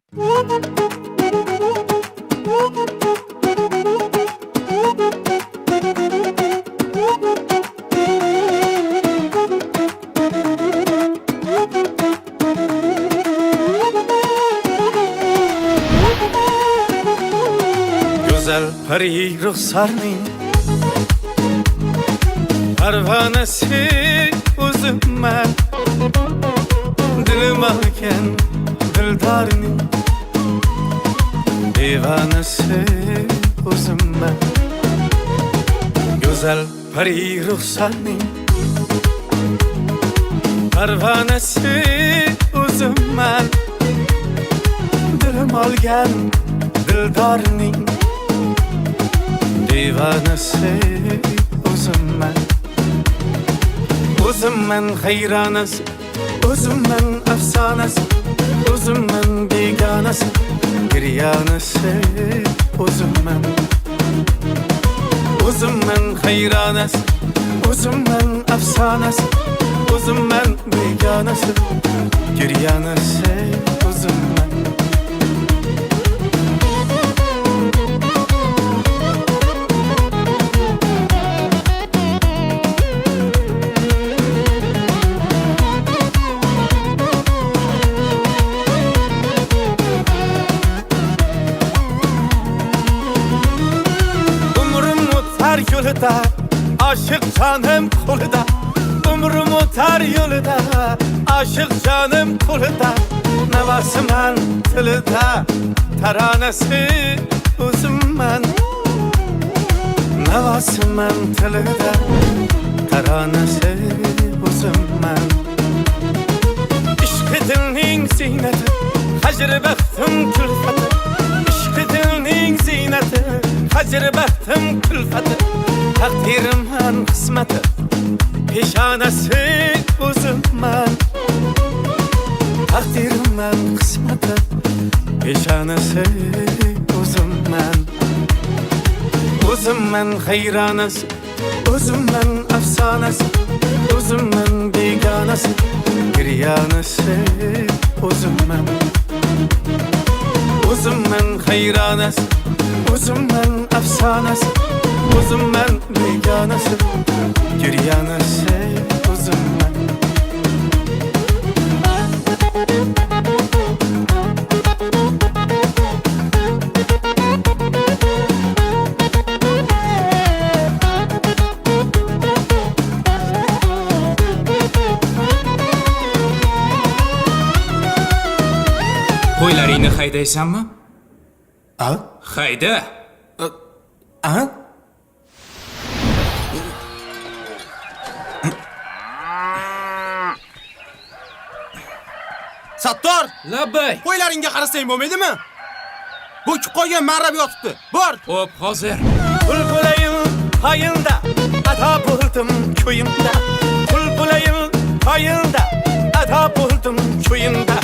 Güzel peri ruhsarning parvanasi o'zimman, dilim olgan dildorning divanasi o'zimman. Güzel peri ruhsarning parvanasi o'zimman, dilim olgan dildorning divanasi o'zimman. O'zimman hayronasi, o'zimman afsonasi, o'zimman begonasi, giryanasi o'zimman. O'zimman hayronasi, o'zimman afsonasi, o'zimman begonasi, giryanasi o'zimman. Yolda, aşık canım kulda, umrum otar yolda, aşık canım kulda. Navasıman tılıda, taranesi uzunman. Navasıman tılıda, taranesi uzunman. İşkı dilning ziyneti, hacır baktım külfeti. İşkı dilning ziyneti, hacır baktım külfeti. Takdirimman kısmeti, peshonasi o'zimman. Takdirimman kısmeti, peshonasi o'zimman. O'zimman hayronasi, o'zimman afsonasi, o'zimman begonasi, giryanasi o'zimman. O'zimman hayronasi, o'zimman afsonasi, o'zimman begonasi, giryanasi o'zimman. Qo'ylaringni haydaysanmi? A? Hayda. A? Sattor! Labbay. Qo'ylaringga qarasang bo'lmaydimi? Bo'kib qolgan marrab yotibdi. Bor! Xo'p, hozir. Bulbulayın hayında, ata buldum köyümde. Bulbulayın hayında, ata buldum köyümde.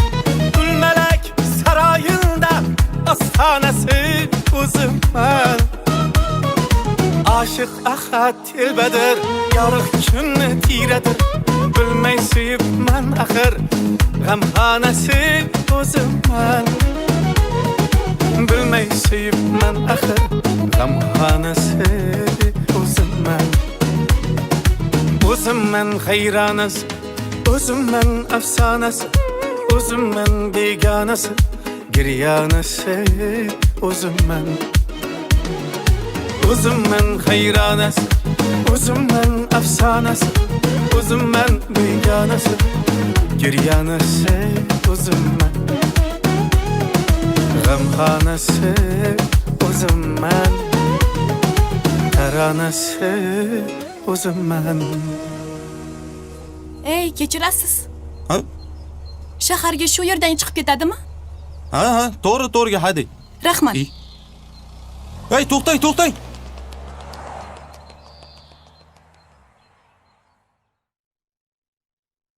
Gülmelek sarayında, astanası uzunman. Aşık ahat tilbedir, yarık günü tiredir. Bilmey suyup man ahır, gamhanası o'zimman. Bilmey suyup man ahır, gamhanası o'zimman. O'zimman hayronasi, o'zimman afsonasi, o'zimman begonasi, giryanasi o'zimman. O'zimman hayronasi, o'zimman afsonasi, o'zimman begonasi, giryanasi o'zimman. G'amxonasi o'zimman, taronasi o'zimman. Ey, kechirasiz. Ha? Shaharga shu yerdan chiqib ketadimi? Ha, to'g'ri, to'g'riga haydang. Rahmat. Hey, to'xtang, to'xtang.